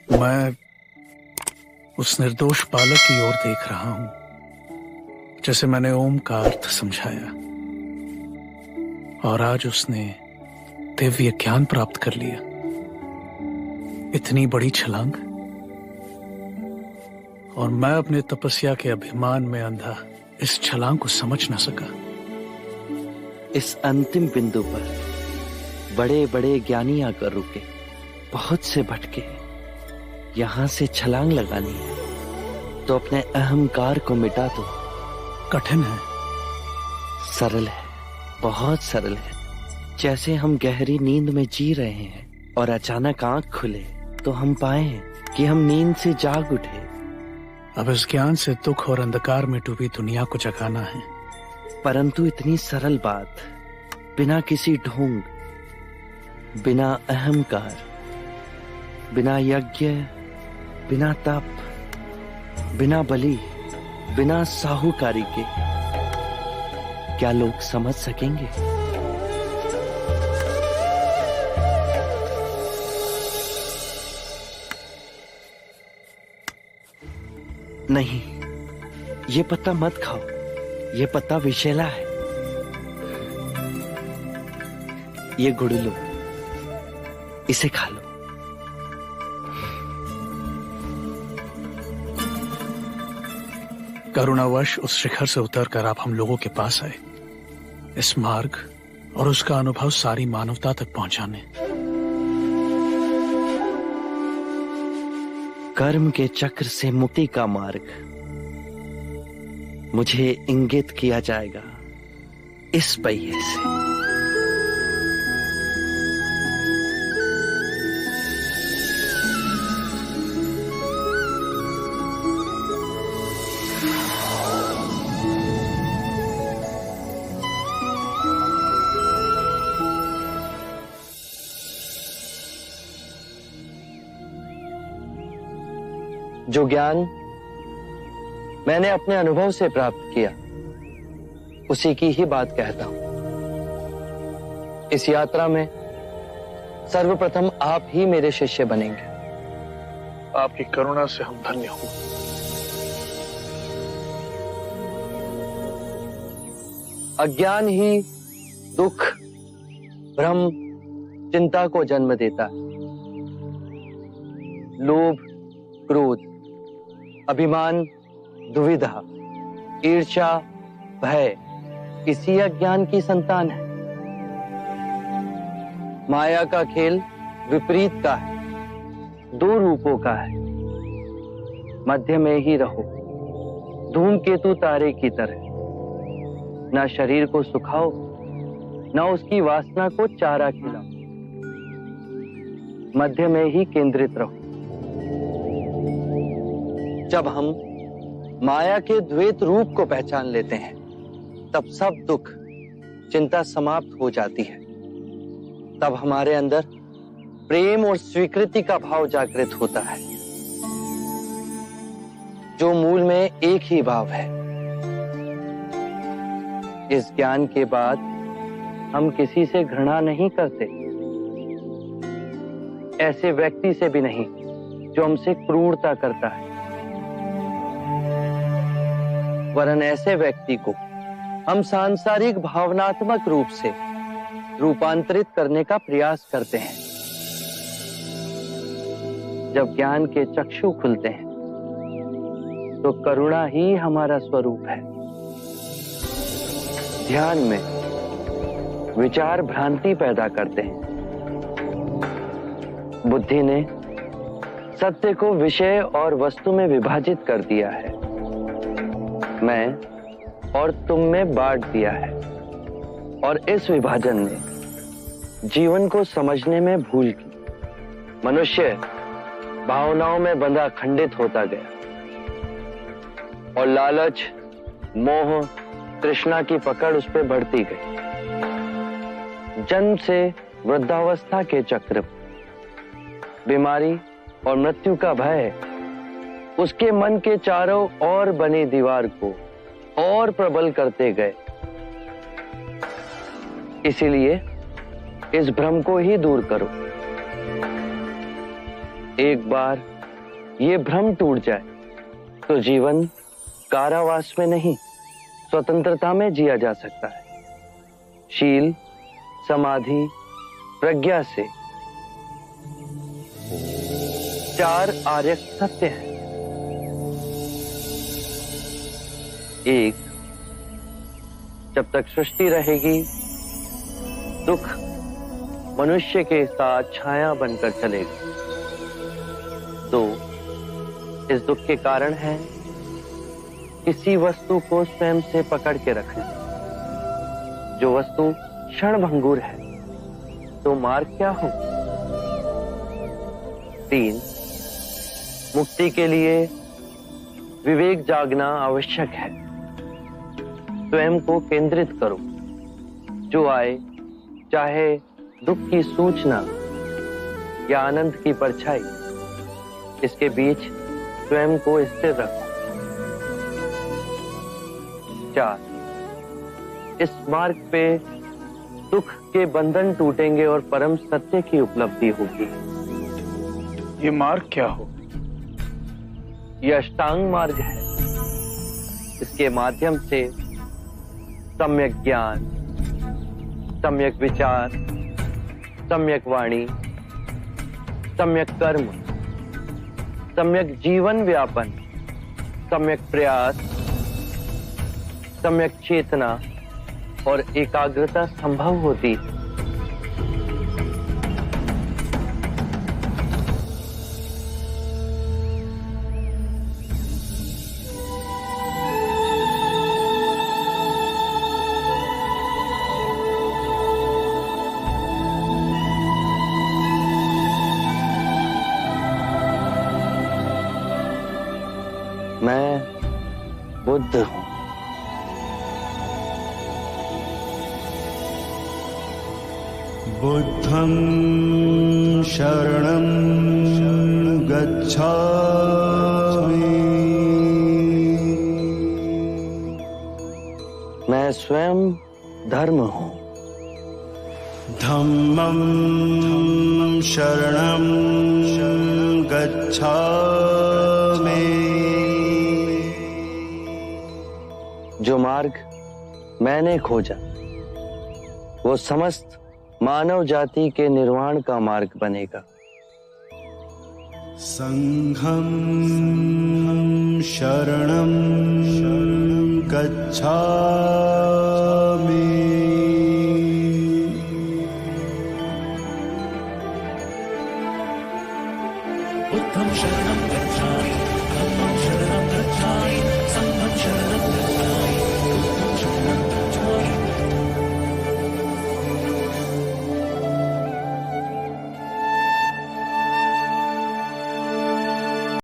मैं उस निर्दोष बालक की ओर देख रहा हूं, जैसे मैंने ओम का अर्थ समझाया, और आज उसने दिव्य ज्ञान प्राप्त कर लिया। इतनी बड़ी छलांग, और मैं अपने तपस्या के अभिमान में अंधा इस छलांग को समझ न सका। इस अंतिम बिंदु पर बड़े बड़े ज्ञानी आकर रुके, बहुत से भटके। यहां से छलांग लगानी है तो अपने अहंकार को मिटा दो। कठिन है, सरल है, बहुत सरल है। जैसे हम गहरी नींद में जी रहे हैं और अचानक आंख खुले तो हम पाए कि हम नींद से जाग उठे। अब इस ज्ञान से दुख और अंधकार में डूबी दुनिया को जगाना है। परंतु इतनी सरल बात, बिना किसी ढोंग, बिना अहंकार, बिना यज्ञ, बिना तप, बिना बलि, बिना साहूकारी के, क्या लोग समझ सकेंगे? नहीं, ये पत्ता मत खाओ, ये पत्ता विषैला है। ये गुड़ लो, इसे खा लो। करुणावश उस शिखर से उतरकर आप हम लोगों के पास आए, इस मार्ग और उसका अनुभव सारी मानवता तक पहुंचाने। कर्म के चक्र से मुक्ति का मार्ग मुझे इंगित किया जाएगा इस पहिए से। जो ज्ञान मैंने अपने अनुभव से प्राप्त किया, उसी की ही बात कहता हूं। इस यात्रा में सर्वप्रथम आप ही मेरे शिष्य बनेंगे। आपकी करुणा से हम धन्य हों। अज्ञान ही दुख, भ्रम, चिंता को जन्म देता है। लोभ, क्रोध, अभिमान, दुविधा, ईर्ष्या, भय इसी अज्ञान की संतान है। माया का खेल विपरीत का है, दो रूपों का है। मध्य में ही रहो, धूमकेतु तारे की तरह। ना शरीर को सुखाओ, ना उसकी वासना को चारा खिलाओ। मध्य में ही केंद्रित रहो। जब हम माया के द्वैत रूप को पहचान लेते हैं, तब सब दुख, चिंता समाप्त हो जाती है। तब हमारे अंदर प्रेम और स्वीकृति का भाव जागृत होता है, जो मूल में एक ही भाव है। इस ज्ञान के बाद हम किसी से घृणा नहीं करते, ऐसे व्यक्ति से भी नहीं जो हमसे क्रूरता करता है। वरन ऐसे व्यक्ति को हम सांसारिक भावनात्मक रूप से रूपांतरित करने का प्रयास करते हैं। जब ज्ञान के चक्षु खुलते हैं, तो करुणा ही हमारा स्वरूप है। ध्यान में विचार भ्रांति पैदा करते हैं। बुद्धि ने सत्य को विषय और वस्तु में विभाजित कर दिया है, मैं और तुम में बांट दिया है। और इस विभाजन ने जीवन को समझने में भूल की। मनुष्य भावनाओं में बंधा खंडित होता गया और लालच, मोह, तृष्णा की पकड़ उस पर बढ़ती गई। जन्म से वृद्धावस्था के चक्र, बीमारी और मृत्यु का भय उसके मन के चारों ओर बनी दीवार को और प्रबल करते गए। इसीलिए इस भ्रम को ही दूर करो। एक बार ये भ्रम टूट जाए तो जीवन कारावास में नहीं, स्वतंत्रता में जिया जा सकता है। शील, समाधि, प्रज्ञा से 4 आर्य सत्य हैं। 1, जब तक सृष्टि रहेगी, दुख मनुष्य के साथ छाया बनकर चलेगा। 2, इस दुख के कारण है किसी वस्तु को स्वयं से पकड़ के रखना। जो वस्तु क्षणभंगुर है, तो मार्ग क्या हो? 3, मुक्ति के लिए विवेक जागना आवश्यक है। स्वयं को केंद्रित करो। जो आए, चाहे दुख की सूचना या आनंद की परछाई, इसके बीच स्वयं को स्थिर रखो। 4, इस मार्ग पे दुख के बंधन टूटेंगे और परम सत्य की उपलब्धि होगी। ये मार्ग क्या हो? यह अष्टांग मार्ग है। इसके माध्यम से सम्यक ज्ञान, सम्यक विचार, सम्यक वाणी, सम्यक कर्म, सम्यक जीवन व्यापन, सम्यक प्रयास, सम्यक चेतना और एकाग्रता संभव होती है। मैं बुद्ध हूं। बुद्धं शरणं गच्छामि। मैं स्वयं धर्म हूं। धम्मं शरणं गच्छामि। जो मार्ग मैंने खोजा, वो समस्त मानव जाति के निर्वाण का मार्ग बनेगा। संघं शरणं गच्छामि। बुद्धं शरणं गच्छामि, धम्मं शरणं गच्छामि,